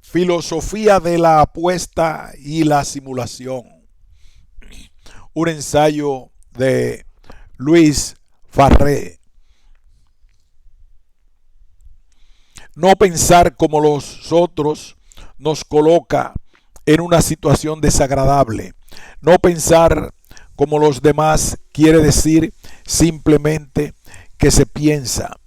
Filosofía de la apuesta y la simulación. Un ensayo de Luis Farré. No pensar como los otros nos coloca en una situación desagradable. No pensar como los demás quiere decir simplemente que se piensa.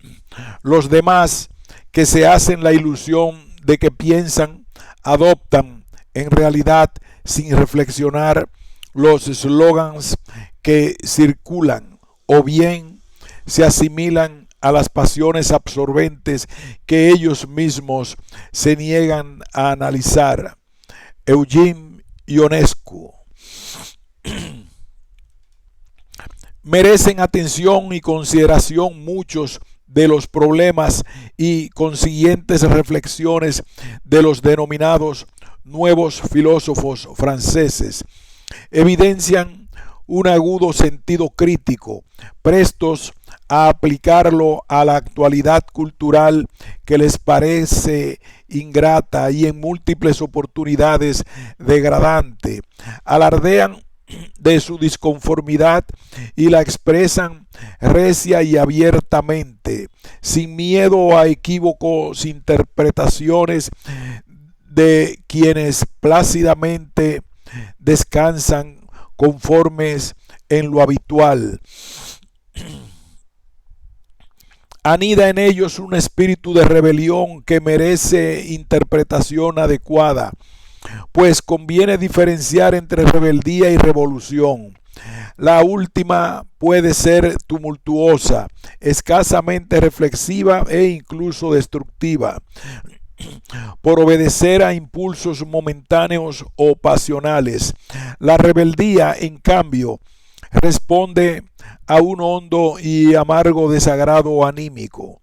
Los demás que se hacen la ilusión de que piensan adoptan en realidad sin reflexionar los eslogans que circulan o bien se asimilan a las pasiones absorbentes que ellos mismos se niegan a analizar. Eugene Ionescu. Merecen atención y consideración muchos de los problemas y consiguientes reflexiones de los denominados nuevos filósofos franceses. Evidencian un agudo sentido crítico, prestos a aplicarlo a la actualidad cultural que les parece ingrata y en múltiples oportunidades degradante. Alardean de su disconformidad y la expresan recia y abiertamente, sin miedo a equívocos interpretaciones de quienes plácidamente descansan conformes en lo habitual. Anida en ellos un espíritu de rebelión que merece interpretación adecuada, pues conviene diferenciar entre rebeldía y revolución. La última puede ser tumultuosa, escasamente reflexiva e incluso destructiva, por obedecer a impulsos momentáneos o pasionales. La rebeldía, en cambio, responde a un hondo y amargo desagrado anímico.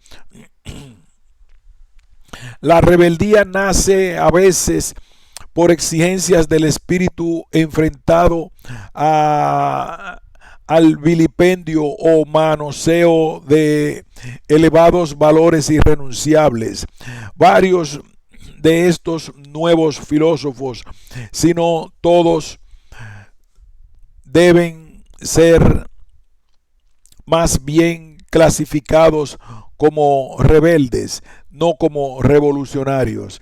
La rebeldía nace a veces por exigencias del espíritu enfrentado al vilipendio o manoseo de elevados valores irrenunciables. Varios de estos nuevos filósofos, si no todos, deben ser más bien clasificados como rebeldes, no como revolucionarios.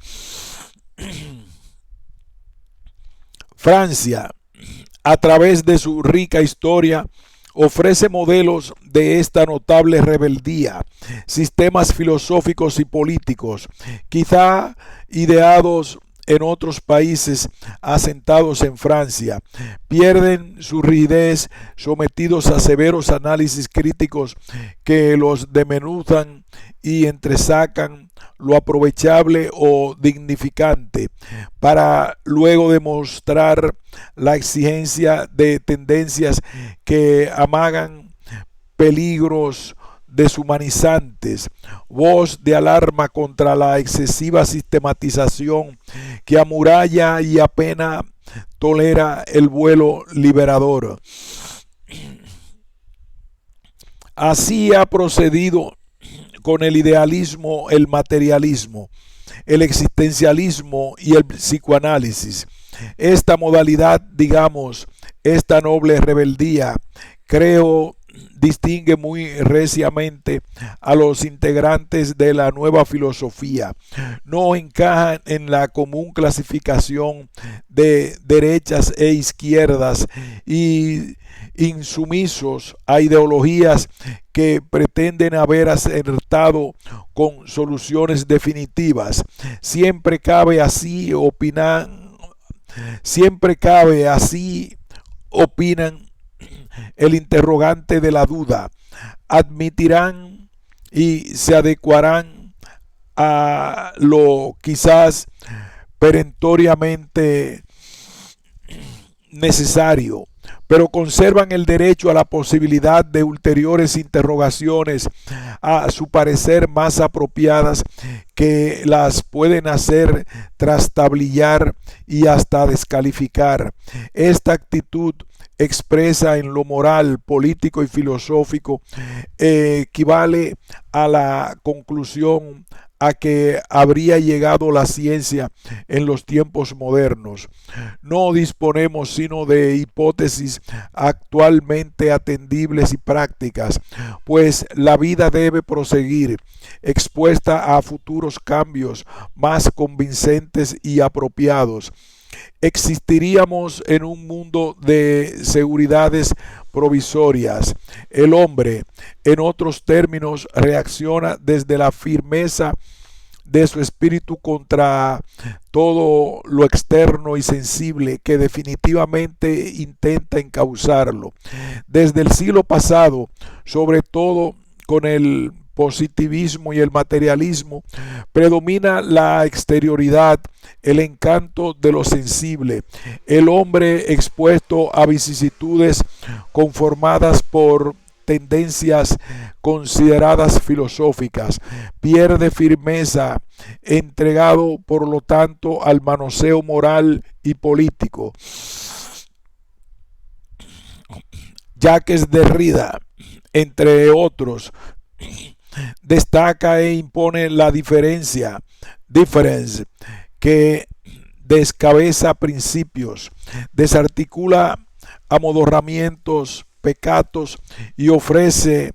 Francia, a través de su rica historia, ofrece modelos de esta notable rebeldía, sistemas filosóficos y políticos, quizá ideados en otros países asentados en Francia, pierden su rigidez sometidos a severos análisis críticos que los desmenuzan y entresacan lo aprovechable o dignificante, para luego demostrar la exigencia de tendencias que amagan peligros deshumanizantes, voz de alarma contra la excesiva sistematización que amuralla y apenas tolera el vuelo liberador. Así ha procedido con el idealismo, el materialismo, el existencialismo y el psicoanálisis. Esta modalidad, digamos, esta noble rebeldía, creo, distingue muy reciamente a los integrantes de la nueva filosofía. No encajan en la común clasificación de derechas e izquierdas y insumisos a ideologías que pretenden haber acertado con soluciones definitivas. Siempre cabe así opinan el interrogante de la duda, admitirán y se adecuarán a lo quizás perentoriamente necesario, pero conservan el derecho a la posibilidad de ulteriores interrogaciones, a su parecer más apropiadas, que las pueden hacer trastabillar y hasta descalificar. Esta actitud expresa en lo moral, político y filosófico equivale a la conclusión a que habría llegado la ciencia en los tiempos modernos. No disponemos sino de hipótesis actualmente atendibles y prácticas, pues la vida debe proseguir, expuesta a futuros cambios más convincentes y apropiados. Existiríamos en un mundo de seguridades provisorias. El hombre, en otros términos, reacciona desde la firmeza de su espíritu contra todo lo externo y sensible que definitivamente intenta encauzarlo. Desde el siglo pasado, sobre todo con el positivismo y el materialismo, predomina la exterioridad, el encanto de lo sensible. El hombre expuesto a vicisitudes conformadas por tendencias consideradas filosóficas, pierde firmeza, entregado por lo tanto al manoseo moral y político. Jacques Derrida, entre otros, destaca e impone la difference, que descabeza principios, desarticula amodorramientos, pecados y ofrece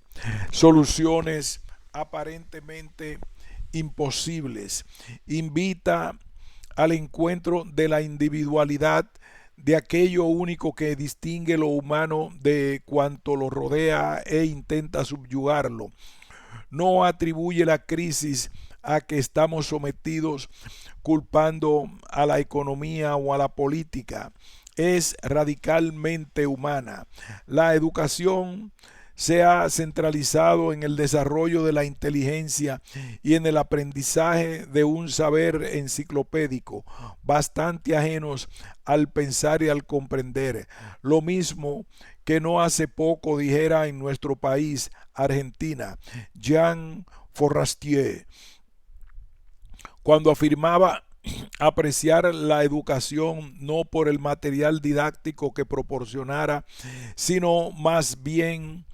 soluciones aparentemente imposibles. Invita al encuentro de la individualidad, de aquello único que distingue lo humano de cuanto lo rodea e intenta subyugarlo. No atribuye la crisis a que estamos sometidos culpando a la economía o a la política. Es radicalmente humana. La educación se ha centralizado en el desarrollo de la inteligencia y en el aprendizaje de un saber enciclopédico, bastante ajenos al pensar y al comprender. Lo mismo que no hace poco dijera en nuestro país, Argentina, Jean Forestier, cuando afirmaba apreciar la educación no por el material didáctico que proporcionara, sino más bien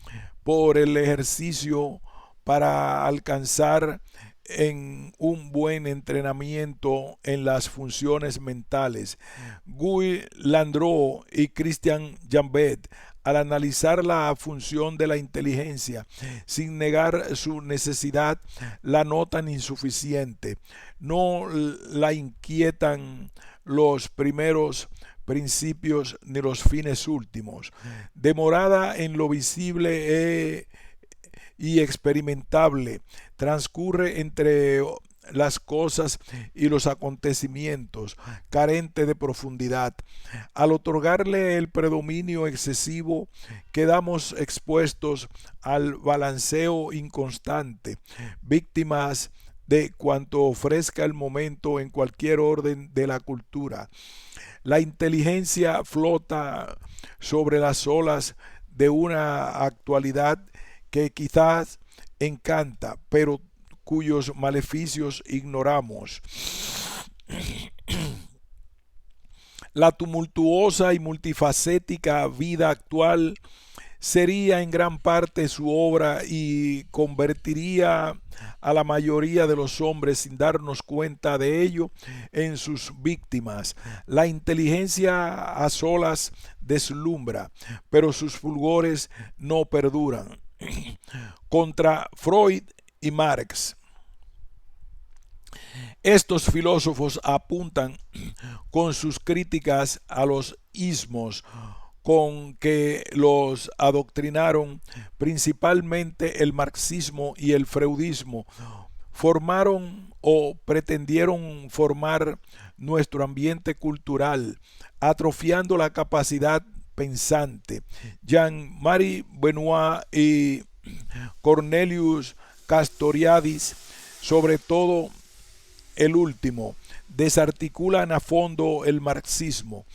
por el ejercicio para alcanzar en un buen entrenamiento en las funciones mentales. Guy Landreau y Christian Jambet, al analizar la función de la inteligencia, sin negar su necesidad, la notan insuficiente. No la inquietan los primeros principios ni los fines últimos. Demorada en lo visible y experimentable, transcurre entre las cosas y los acontecimientos, carente de profundidad. Al otorgarle el predominio excesivo, quedamos expuestos al balanceo inconstante, víctimas de cuanto ofrezca el momento en cualquier orden de la cultura. La inteligencia flota sobre las olas de una actualidad que quizás encanta, pero cuyos maleficios ignoramos. La tumultuosa y multifacética vida actual sería en gran parte su obra y convertiría a la mayoría de los hombres, sin darnos cuenta de ello, en sus víctimas. La inteligencia a solas deslumbra, pero sus fulgores no perduran. Contra Freud y Marx, estos filósofos apuntan con sus críticas a los ismos con que los adoctrinaron, principalmente el marxismo y el freudismo. Formaron o pretendieron formar nuestro ambiente cultural, atrofiando la capacidad pensante. Jean-Marie Benoit y Cornelius Castoriadis, sobre todo, el último, desarticulan a fondo el marxismo.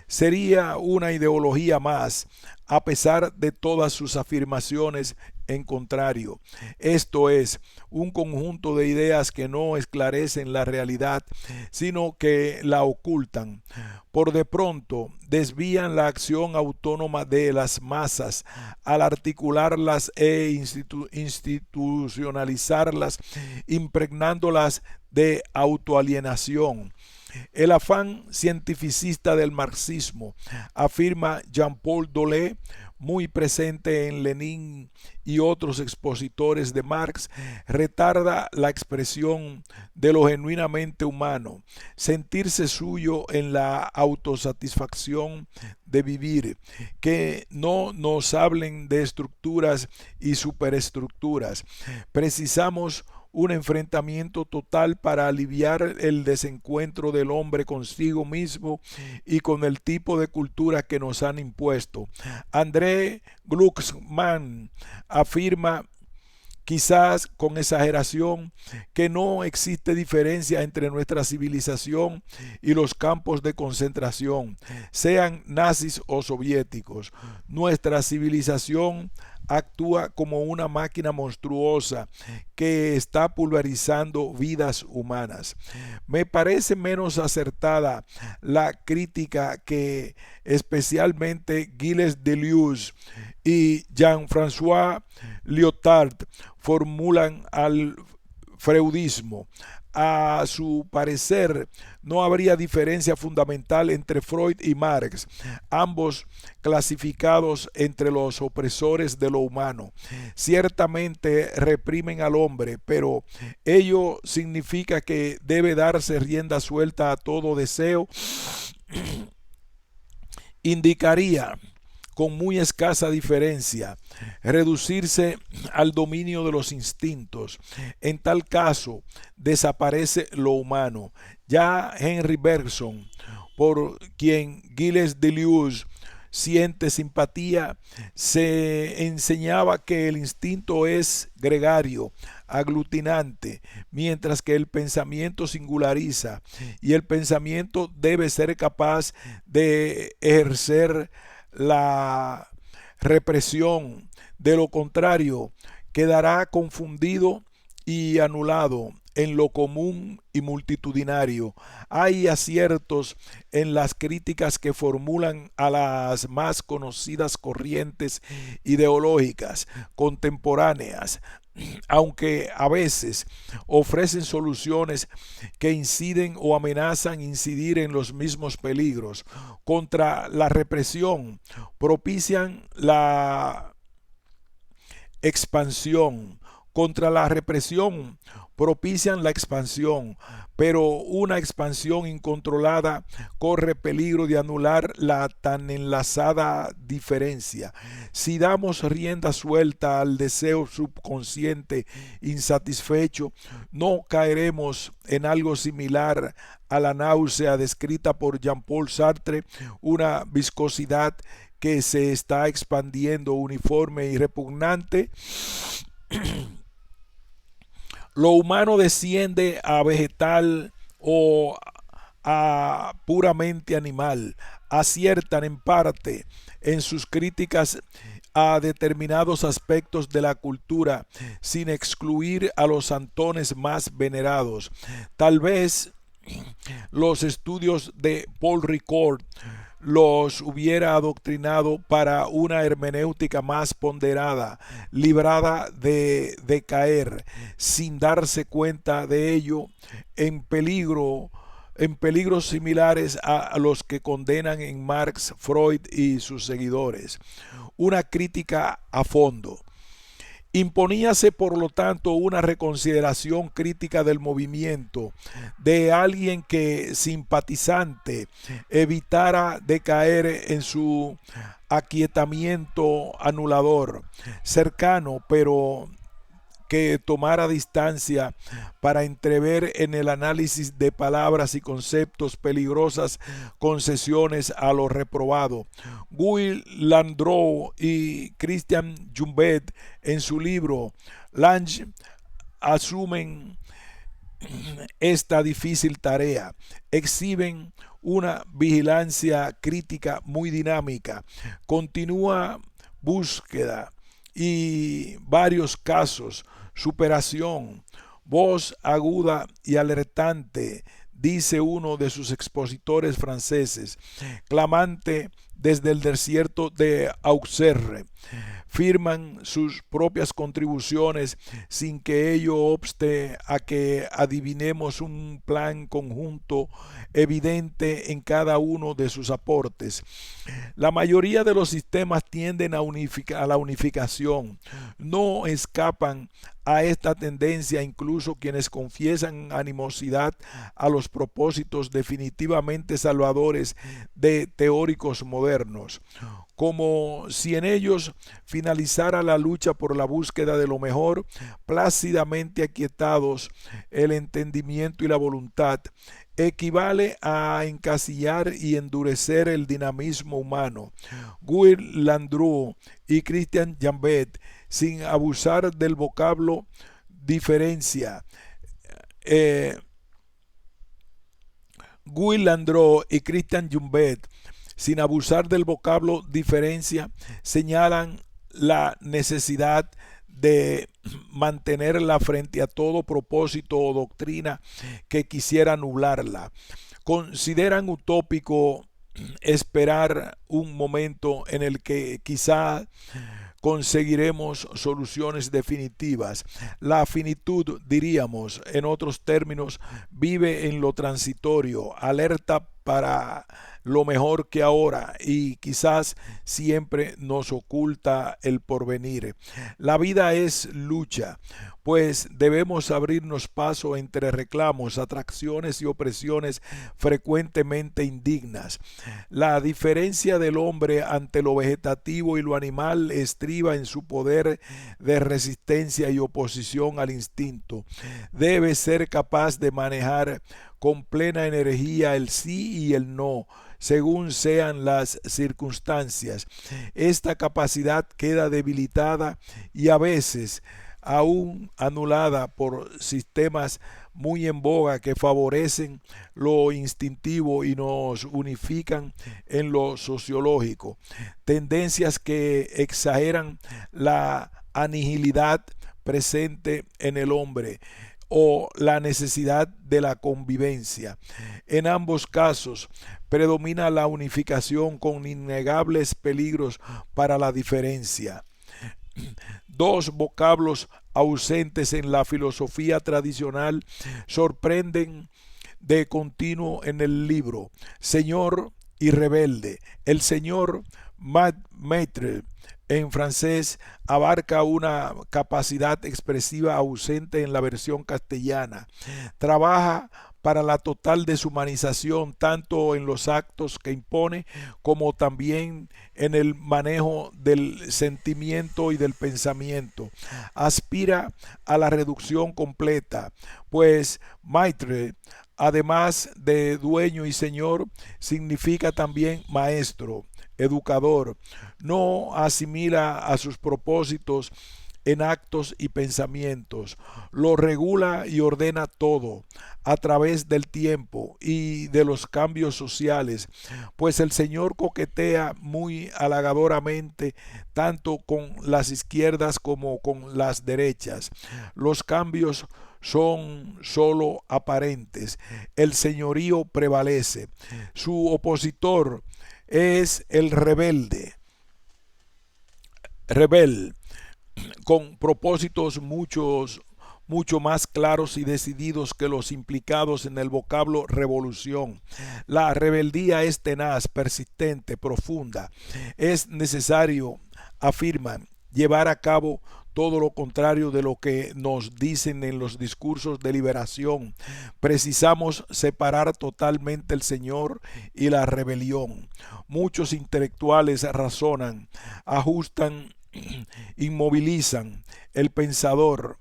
Sería una ideología más, a pesar de todas sus afirmaciones en contrario. Esto es, un conjunto de ideas que no esclarecen la realidad, sino que la ocultan. Por de pronto, desvían la acción autónoma de las masas al articularlas e institucionalizarlas, impregnándolas de autoalienación. El afán cientificista del marxismo, afirma Jean-Paul Dolé, muy presente en Lenin y otros expositores de Marx, retarda la expresión de lo genuinamente humano, sentirse suyo en la autosatisfacción de vivir, que no nos hablen de estructuras y superestructuras. Precisamos un enfrentamiento total para aliviar el desencuentro del hombre consigo mismo y con el tipo de cultura que nos han impuesto. André Glucksmann afirma, quizás con exageración, que no existe diferencia entre nuestra civilización y los campos de concentración, sean nazis o soviéticos. Nuestra civilización actúa como una máquina monstruosa que está pulverizando vidas humanas. Me parece menos acertada la crítica que especialmente Gilles Deleuze y Jean-François Lyotard formulan al freudismo. A su parecer, no habría diferencia fundamental entre Freud y Marx, ambos clasificados entre los opresores de lo humano. Ciertamente reprimen al hombre, pero ello significa que debe darse rienda suelta a todo deseo. Indicaría, con muy escasa diferencia, reducirse al dominio de los instintos. En tal caso, desaparece lo humano. Ya Henry Bergson, por quien Gilles Deleuze siente simpatía, se enseñaba que el instinto es gregario, aglutinante, mientras que el pensamiento singulariza, y el pensamiento debe ser capaz de ejercer la represión. De lo contrario, quedará confundido y anulado en lo común y multitudinario. Hay aciertos en las críticas que formulan a las más conocidas corrientes ideológicas contemporáneas, aunque a veces ofrecen soluciones que inciden o amenazan incidir en los mismos peligros. Contra la represión propician la expansión. Contra la represión propician la expansión, pero una expansión incontrolada corre peligro de anular la tan enlazada diferencia. Si damos rienda suelta al deseo subconsciente insatisfecho, no caeremos en algo similar a la náusea descrita por Jean-Paul Sartre, una viscosidad que se está expandiendo uniforme y repugnante. Lo humano desciende a vegetal o a puramente animal. Aciertan en parte en sus críticas a determinados aspectos de la cultura, sin excluir a los santones más venerados. Tal vez los estudios de Paul Ricoeur los hubiera adoctrinado para una hermenéutica más ponderada, librada de decaer, sin darse cuenta de ello, en peligros similares a los que condenan en Marx, Freud y sus seguidores. Una crítica a fondo. Imponíase, por lo tanto, una reconsideración crítica del movimiento, de alguien que, simpatizante, evitara decaer en su aquietamiento anulador, cercano, pero que tomara distancia para entrever en el análisis de palabras y conceptos peligrosas concesiones a lo reprobado. Guy Landreau y Christian Jumbet, en su libro Lange, asumen esta difícil tarea. Exhiben una vigilancia crítica muy dinámica, continúa búsqueda y varios casos, superación, voz aguda y alertante, dice uno de sus expositores franceses, clamante desde el desierto de Auxerre. Firman sus propias contribuciones sin que ello obste a que adivinemos un plan conjunto evidente en cada uno de sus aportes. La mayoría de los sistemas tienden a la unificación, no escapan a esta tendencia incluso quienes confiesan animosidad a los propósitos definitivamente salvadores de teóricos modernos, como si en ellos finalizara la lucha por la búsqueda de lo mejor, plácidamente aquietados el entendimiento y la voluntad, equivale a encasillar y endurecer el dinamismo humano. Guy Landru y Christian Jambet, sin abusar del vocablo diferencia, Guy Landru y Christian Jambet, sin abusar del vocablo diferencia, señalan la necesidad de mantenerla frente a todo propósito o doctrina que quisiera nublarla. Consideran utópico esperar un momento en el que quizá conseguiremos soluciones definitivas. La finitud, diríamos, en otros términos, vive en lo transitorio, alerta para lo mejor que ahora y quizás siempre nos oculta el porvenir. La vida es lucha, pues debemos abrirnos paso entre reclamos, atracciones y opresiones frecuentemente indignas. La diferencia del hombre ante lo vegetativo y lo animal estriba en su poder de resistencia y oposición al instinto. Debe ser capaz de manejar con plena energía el sí y el no, según sean las circunstancias. Esta capacidad queda debilitada y a veces aún anulada por sistemas muy en boga que favorecen lo instintivo y nos unifican en lo sociológico. Tendencias que exageran la anihilidad presente en el hombre o la necesidad de la convivencia. En ambos casos predomina la unificación con innegables peligros para la diferencia. Dos vocablos ausentes en la filosofía tradicional sorprenden de continuo en el libro: señor y rebelde. El señor, maître, en francés, abarca una capacidad expresiva ausente en la versión castellana. Trabaja para la total deshumanización tanto en los actos que impone como también en el manejo del sentimiento y del pensamiento. Aspira a la reducción completa, pues maître, además de dueño y señor, significa también maestro, educador. No asimila a sus propósitos en actos y pensamientos, lo regula y ordena todo a través del tiempo y de los cambios sociales, pues el Señor coquetea muy halagadoramente tanto con las izquierdas como con las derechas. Los cambios son sólo aparentes, el señorío prevalece, su opositor es el rebel, con propósitos mucho más claros y decididos que los implicados en el vocablo revolución. La rebeldía es tenaz, persistente, profunda. Es necesario, afirman, llevar a cabo todo lo contrario de lo que nos dicen en los discursos de liberación. Precisamos separar totalmente el Señor y la rebelión. Muchos intelectuales razonan, ajustan, inmovilizan. El pensador,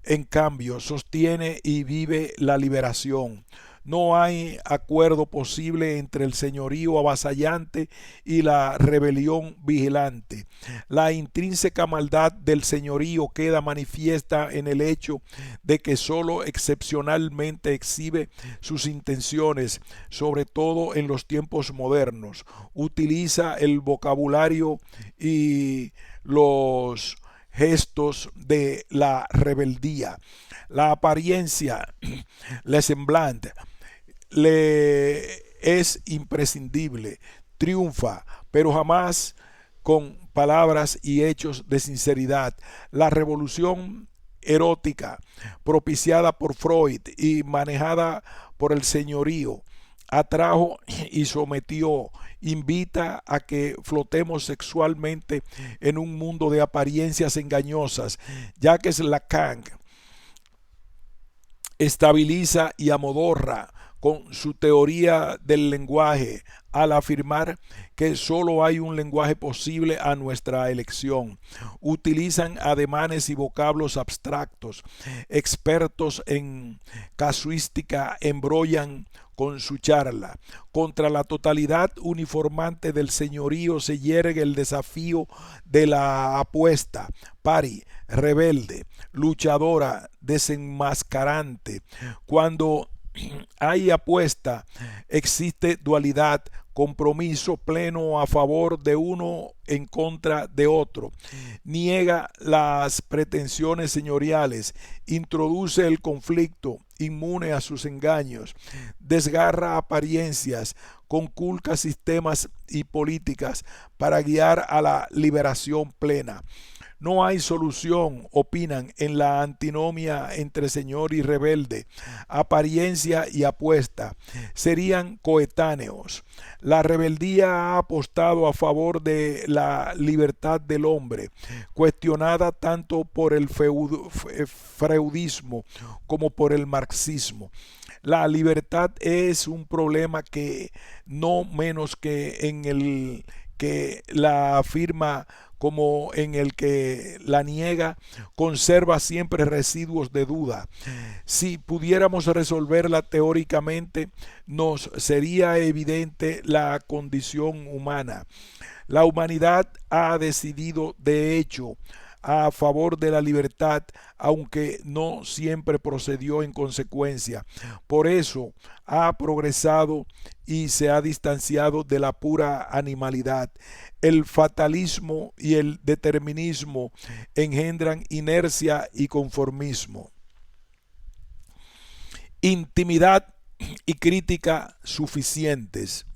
en cambio, sostiene y vive la liberación. No hay acuerdo posible entre el señorío avasallante y la rebelión vigilante. La intrínseca maldad del señorío queda manifiesta en el hecho de que solo excepcionalmente exhibe sus intenciones, sobre todo en los tiempos modernos. Utiliza el vocabulario y los gestos de la rebeldía. La apariencia, le semblante, le es imprescindible, triunfa, pero jamás con palabras y hechos de sinceridad. La revolución erótica, propiciada por Freud y manejada por el señorío, atrajo y sometió, invita a que flotemos sexualmente en un mundo de apariencias engañosas. Jacques Lacan estabiliza y amodorra con su teoría del lenguaje al afirmar que solo hay un lenguaje posible a nuestra elección. Utilizan ademanes y vocablos abstractos. Expertos en casuística embrollan con su charla. Contra la totalidad uniformante del señorío se yergue el desafío de la apuesta, pari, rebelde, luchadora, desenmascarante. Cuando hay apuesta, existe dualidad, compromiso pleno a favor de uno en contra de otro. Niega las pretensiones señoriales, introduce el conflicto, inmune a sus engaños, desgarra apariencias, conculca sistemas y políticas para guiar a la liberación plena. No hay solución, opinan, en la antinomia entre señor y rebelde. Apariencia y apuesta serían coetáneos. La rebeldía ha apostado a favor de la libertad del hombre, cuestionada tanto por el freudismo como por el marxismo. La libertad es un problema que no menos que en el que la afirma como en el que la niega, conserva siempre residuos de duda. Si pudiéramos resolverla teóricamente, nos sería evidente la condición humana. La humanidad ha decidido, de hecho, a favor de la libertad, aunque no siempre procedió en consecuencia. Por eso ha progresado y se ha distanciado de la pura animalidad. El fatalismo y el determinismo engendran inercia y conformismo. Intimidad y crítica suficientes.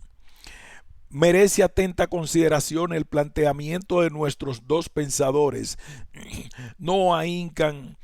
Merece atenta consideración el planteamiento de nuestros dos pensadores. No ahincan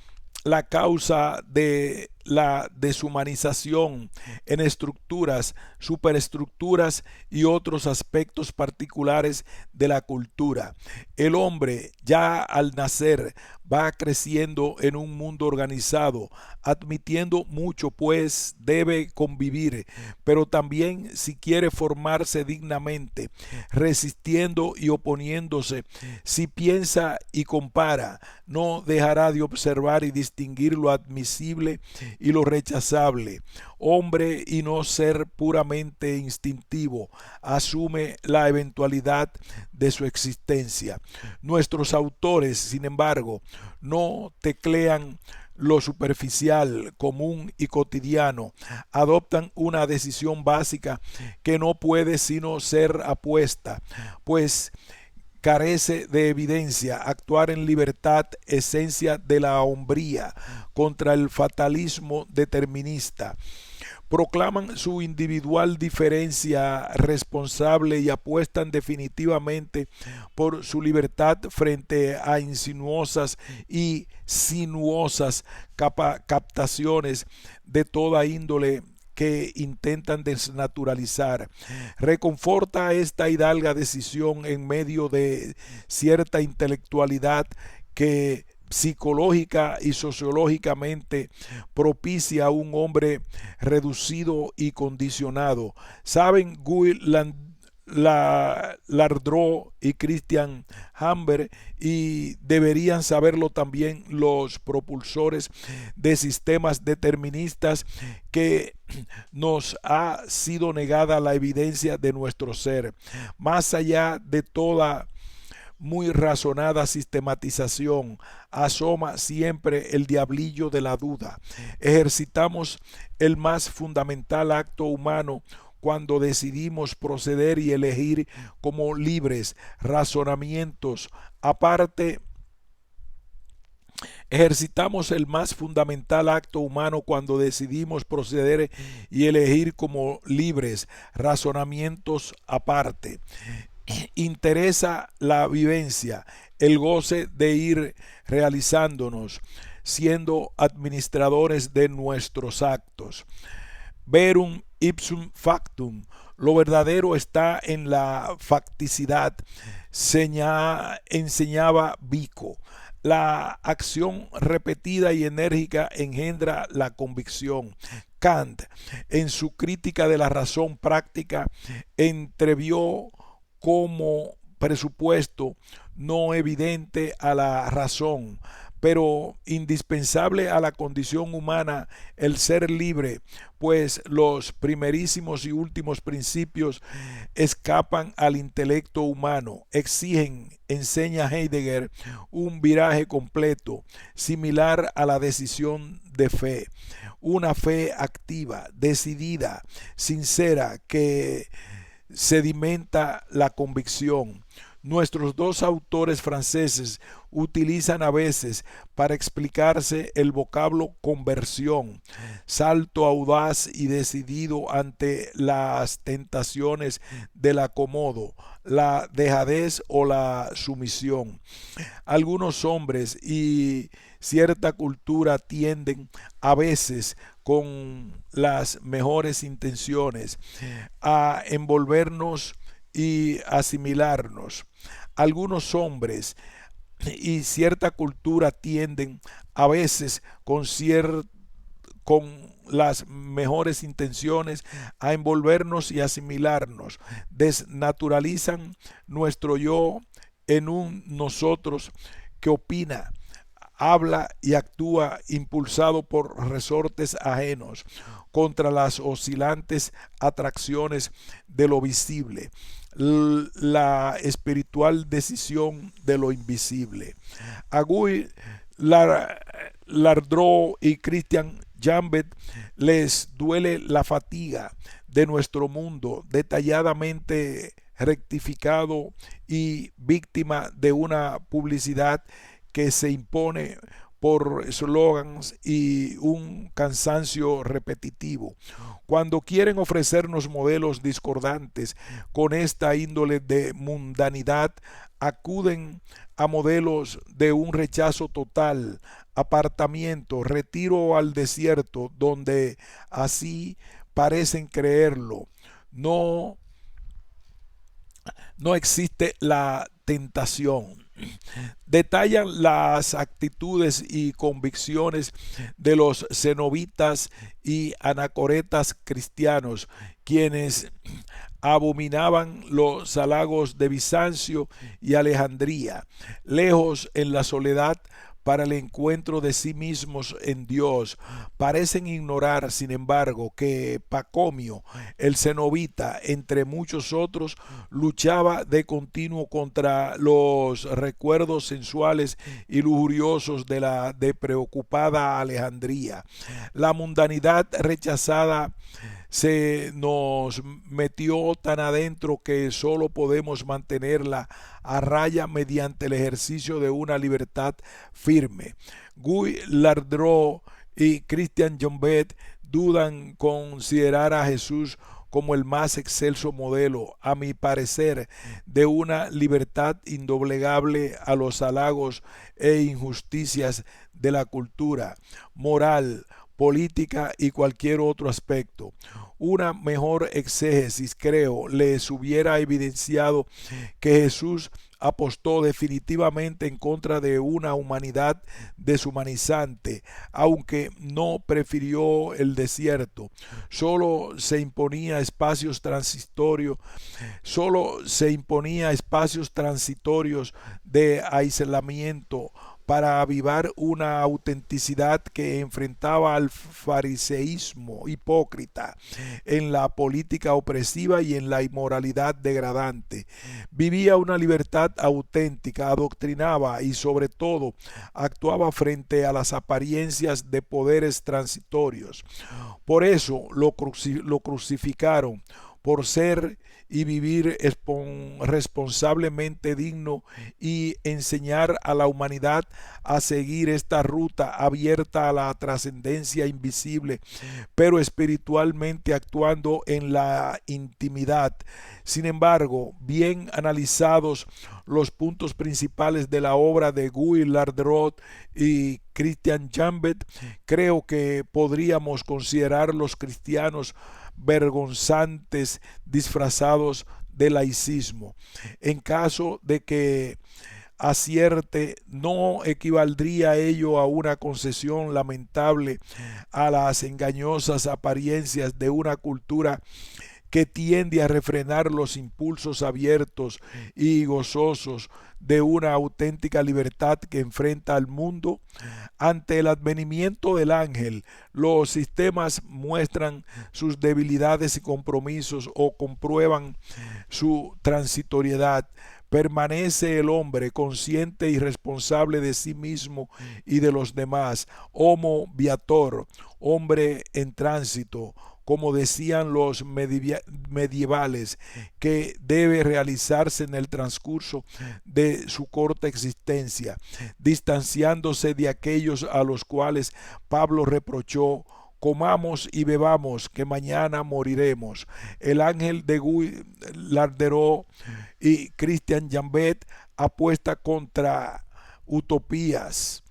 la causa de la deshumanización en estructuras, superestructuras y otros aspectos particulares de la cultura. El hombre, ya al nacer, va creciendo en un mundo organizado, admitiendo mucho, pues debe convivir, pero también, si quiere formarse dignamente, resistiendo y oponiéndose, si piensa y compara, no dejará de observar y distinguir lo admisible y lo rechazable. Hombre y no ser puramente instintivo, asume la eventualidad de su existencia. Nuestros autores, sin embargo, no teclean lo superficial, común y cotidiano, adoptan una decisión básica que no puede sino ser apuesta, pues carece de evidencia. Actuar en libertad, esencia de la hombría, contra el fatalismo determinista. Proclaman su individual diferencia responsable y apuestan definitivamente por su libertad frente a insinuosas y sinuosas captaciones de toda índole que intentan desnaturalizar. Reconforta esta hidalga decisión en medio de cierta intelectualidad que psicológica y sociológicamente propicia a un hombre reducido y condicionado. Saben Guy Lardreau y Christian Hamber, y deberían saberlo también los propulsores de sistemas deterministas, que nos ha sido negada la evidencia de nuestro ser. Más allá de toda muy razonada sistematización, asoma siempre el diablillo de la duda. Ejercitamos el más fundamental acto humano cuando decidimos proceder y elegir como libres razonamientos aparte. Ejercitamos el más fundamental acto humano cuando decidimos proceder y elegir como libres razonamientos aparte. Interesa la vivencia, el goce de ir realizándonos, siendo administradores de nuestros actos. Verum ipsum factum, lo verdadero está en la facticidad, enseñaba Vico. La acción repetida y enérgica engendra la convicción. Kant, en su crítica de la razón práctica, entrevió como presupuesto no evidente a la razón, pero indispensable a la condición humana, el ser libre, pues los primerísimos y últimos principios escapan al intelecto humano, exigen, enseña Heidegger, un viraje completo, similar a la decisión de fe, una fe activa, decidida, sincera, que sedimenta la convicción. Nuestros dos autores franceses utilizan a veces para explicarse el vocablo conversión, salto audaz y decidido ante las tentaciones del acomodo, la dejadez o la sumisión. Algunos hombres y cierta cultura tienden a veces, con las mejores intenciones, a envolvernos y asimilarnos. Algunos hombres y cierta cultura tienden a veces con las mejores intenciones a envolvernos y asimilarnos. Desnaturalizan nuestro yo en un nosotros que opina, habla y actúa impulsado por resortes ajenos contra las oscilantes atracciones de lo visible, la espiritual decisión de lo invisible. Agui, Lardreau y Christian Jambet les duele la fatiga de nuestro mundo detalladamente rectificado y víctima de una publicidad que se impone por eslogans y un cansancio repetitivo. Cuando quieren ofrecernos modelos discordantes con esta índole de mundanidad, acuden a modelos de un rechazo total, apartamiento, retiro al desierto, donde así parecen creerlo. No, no existe la tentación. Detallan las actitudes y convicciones de los cenobitas y anacoretas cristianos, quienes abominaban los halagos de Bizancio y Alejandría, lejos en la soledad para el encuentro de sí mismos en Dios. Parecen ignorar, sin embargo, que Pacomio, el cenobita, entre muchos otros, luchaba de continuo contra los recuerdos sensuales y lujuriosos de la despreocupada Alejandría. La mundanidad rechazada se nos metió tan adentro que solo podemos mantenerla a raya mediante el ejercicio de una libertad firme. Guy Lardreau y Christian Jambet dudan considerar a Jesús como el más excelso modelo, a mi parecer, de una libertad indoblegable a los halagos e injusticias de la cultura moral, política y cualquier otro aspecto. Una mejor exégesis, creo, les hubiera evidenciado que Jesús apostó definitivamente en contra de una humanidad deshumanizante, aunque no prefirió el desierto. Solo se imponía espacios transitorios, solo se imponía espacios transitorios de aislamiento para avivar una autenticidad que enfrentaba al fariseísmo hipócrita en la política opresiva y en la inmoralidad degradante. Vivía una libertad auténtica, adoctrinaba y sobre todo actuaba frente a las apariencias de poderes transitorios. Por eso lo crucificaron, por ser y vivir responsablemente digno y enseñar a la humanidad a seguir esta ruta abierta a la trascendencia invisible, pero espiritualmente actuando en la intimidad. Sin embargo, bien analizados los puntos principales de la obra de Guy Lardrot y Christian Jambet, creo que podríamos considerar los cristianos vergonzantes disfrazados de laicismo. En caso de que acierte, no equivaldría ello a una concesión lamentable a las engañosas apariencias de una cultura que tiende a refrenar los impulsos abiertos y gozosos de una auténtica libertad que enfrenta al mundo. Ante el advenimiento del ángel, los sistemas muestran sus debilidades y compromisos o comprueban su transitoriedad. Permanece el hombre consciente y responsable de sí mismo y de los demás, homo viator, hombre en tránsito, como decían los medievales, que debe realizarse en el transcurso de su corta existencia, distanciándose de aquellos a los cuales Pablo reprochó: comamos y bebamos, que mañana moriremos. El ángel de Guy Lardero y Christian Jambet apuesta contra utopías,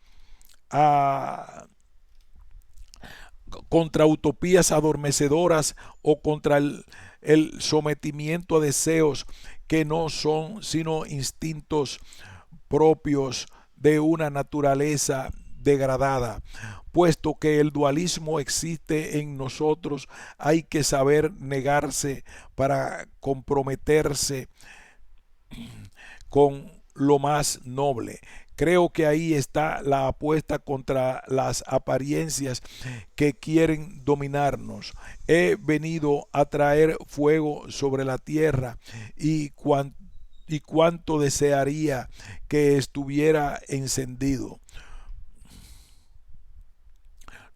contra utopías adormecedoras o contra el sometimiento a deseos que no son sino instintos propios de una naturaleza degradada. Puesto que el dualismo existe en nosotros, hay que saber negarse para comprometerse con lo más noble. Creo que ahí está la apuesta contra las apariencias que quieren dominarnos. He venido a traer fuego sobre la tierra y cuánto desearía que estuviera encendido.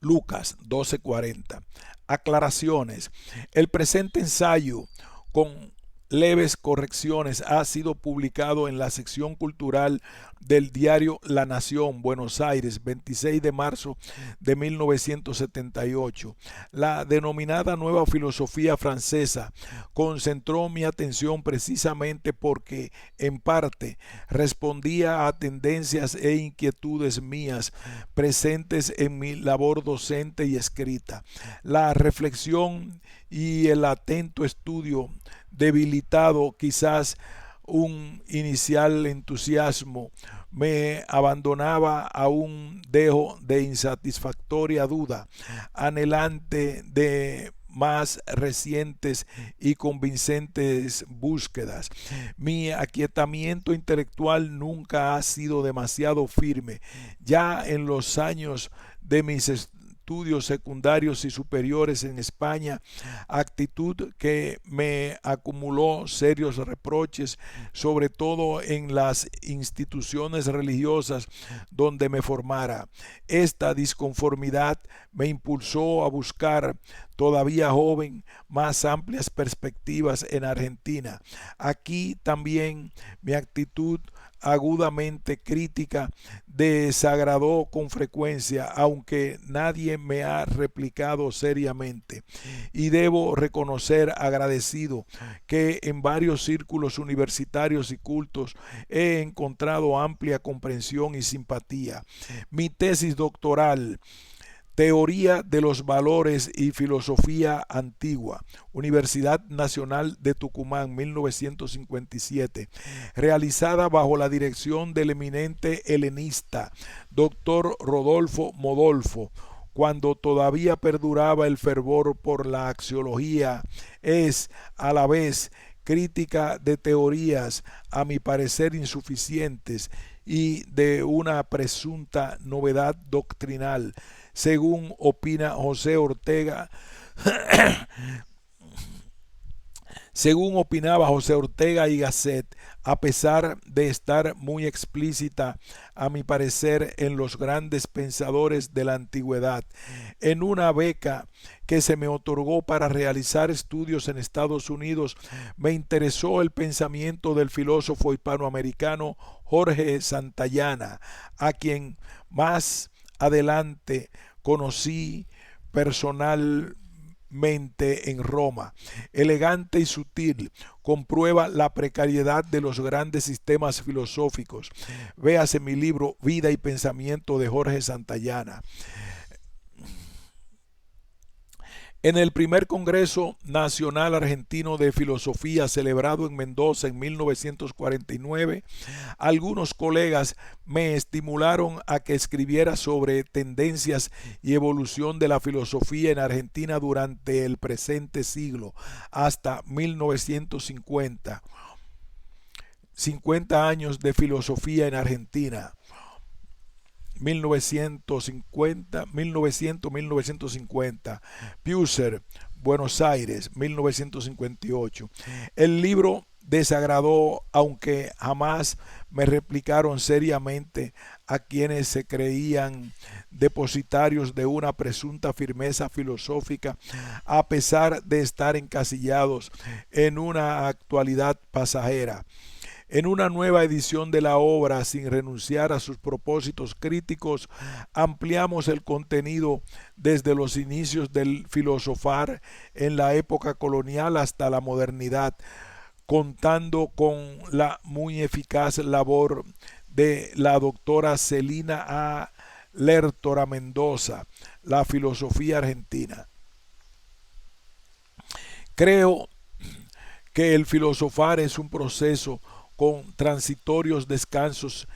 Lucas 12:40. Aclaraciones. El presente ensayo, con leves correcciones, ha sido publicado en la sección cultural del diario La Nación, Buenos Aires, 26 de marzo de 1978. La denominada nueva filosofía francesa concentró mi atención precisamente porque, en parte, respondía a tendencias e inquietudes mías presentes en mi labor docente y escrita. La reflexión y el atento estudio, debilitado quizás un inicial entusiasmo, me abandonaba a un dejo de insatisfactoria duda, anhelante de más recientes y convincentes búsquedas. Mi aquietamiento intelectual nunca ha sido demasiado firme. Ya en los años de mis estudios secundarios y superiores en España, actitud que me acumuló serios reproches, sobre todo en las instituciones religiosas donde me formara. Esta disconformidad me impulsó a buscar, todavía joven, más amplias perspectivas en Argentina. Aquí también mi actitud agudamente crítica desagradó con frecuencia, aunque nadie me ha replicado seriamente, y debo reconocer agradecido que en varios círculos universitarios y cultos he encontrado amplia comprensión y simpatía. Mi tesis doctoral Teoría de los valores y filosofía antigua, Universidad Nacional de Tucumán, 1957, realizada bajo la dirección del eminente helenista Dr. Rodolfo Modolfo, cuando todavía perduraba el fervor por la axiología, es a la vez crítica de teorías a mi parecer insuficientes y de una presunta novedad doctrinal, según opina José Ortega. Según opinaba José Ortega y Gasset, a pesar de estar muy explícita, a mi parecer, en los grandes pensadores de la antigüedad, en una beca que se me otorgó para realizar estudios en Estados Unidos, me interesó el pensamiento del filósofo hispanoamericano Jorge Santayana, a quien más adelante conocí personalmente en Roma. Elegante y sutil, comprueba la precariedad de los grandes sistemas filosóficos. Véase mi libro Vida y Pensamiento de Jorge Santayana. En el primer Congreso Nacional Argentino de Filosofía celebrado en Mendoza en 1949, algunos colegas me estimularon a que escribiera sobre tendencias y evolución de la filosofía en Argentina durante el presente siglo, hasta 1950. 50 años de filosofía en Argentina. 1950. Piuser, Buenos Aires, 1958. El libro desagradó, aunque jamás me replicaron seriamente a quienes se creían depositarios de una presunta firmeza filosófica, a pesar de estar encasillados en una actualidad pasajera. En una nueva edición de la obra, sin renunciar a sus propósitos críticos, ampliamos el contenido desde los inicios del filosofar en la época colonial hasta la modernidad, contando con la muy eficaz labor de la doctora Celina A. Lertora Mendoza, La filosofía argentina. Creo que el filosofar es un proceso con transitorios descansos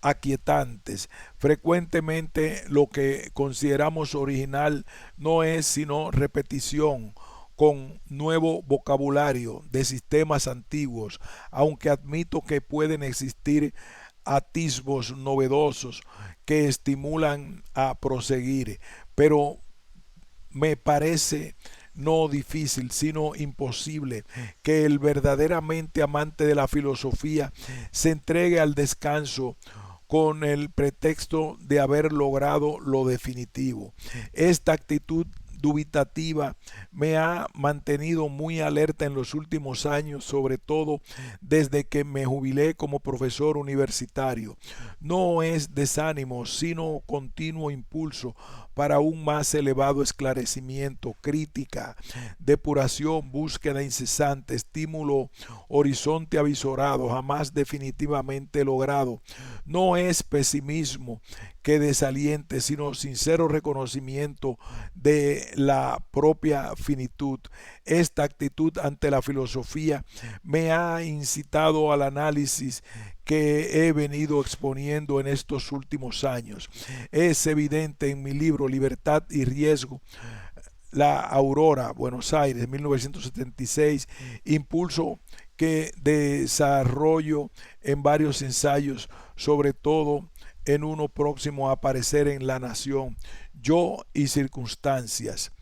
aquietantes. Frecuentemente lo que consideramos original no es sino repetición con nuevo vocabulario de sistemas antiguos, aunque admito que pueden existir atisbos novedosos que estimulan a proseguir, pero me parece no difícil, sino imposible, que el verdaderamente amante de la filosofía se entregue al descanso con el pretexto de haber logrado lo definitivo. Esta actitud dubitativa me ha mantenido muy alerta en los últimos años, sobre todo desde que me jubilé como profesor universitario. No es desánimo, sino continuo impulso para un más elevado esclarecimiento, crítica, depuración, búsqueda incesante, estímulo, horizonte avisorado, jamás definitivamente logrado. No es pesimismo que desaliente, sino sincero reconocimiento de la propia finitud. Esta actitud ante la filosofía me ha incitado al análisis que he venido exponiendo en estos últimos años. Es evidente en mi libro Libertad y Riesgo, La Aurora, Buenos Aires, 1976, impulso que desarrollo en varios ensayos, sobre todo en uno próximo a aparecer en La Nación, Yo y circunstancias.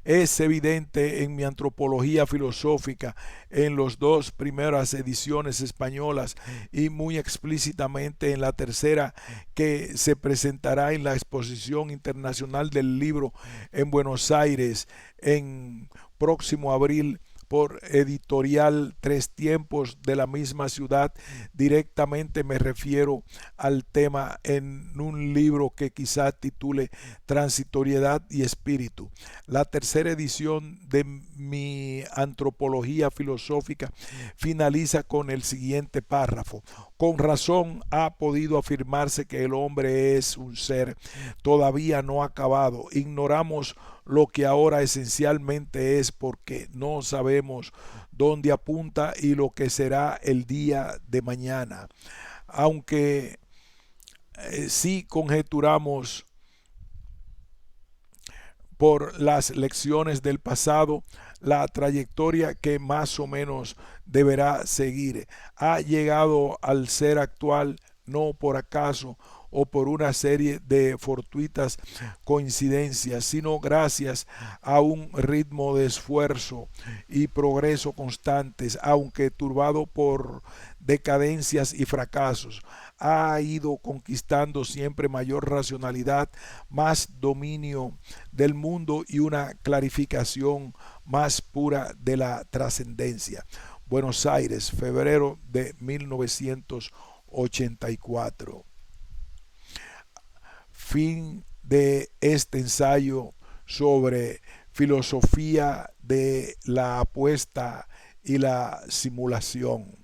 Es evidente en mi antropología filosófica, en las dos primeras ediciones españolas y muy explícitamente en la tercera, que se presentará en la Exposición Internacional del Libro en Buenos Aires en próximo abril por Editorial Tres Tiempos de la misma ciudad. Directamente me refiero al tema en un libro que quizá titule Transitoriedad y Espíritu. La tercera edición de mi antropología filosófica finaliza con el siguiente párrafo: Con razón ha podido afirmarse que el hombre es un ser todavía no acabado. Ignoramos lo que ahora esencialmente es porque no sabemos dónde apunta y lo que será el día de mañana. Aunque sí conjeturamos por las lecciones del pasado, la trayectoria que más o menos deberá seguir. Ha llegado al ser actual no por acaso o por una serie de fortuitas coincidencias, sino gracias a un ritmo de esfuerzo y progreso constantes, aunque turbado por decadencias y fracasos. Ha ido conquistando siempre mayor racionalidad, más dominio del mundo y una clarificación más pura de la trascendencia. Buenos Aires, febrero de 1984. Fin de este ensayo sobre filosofía de la apuesta y la simulación.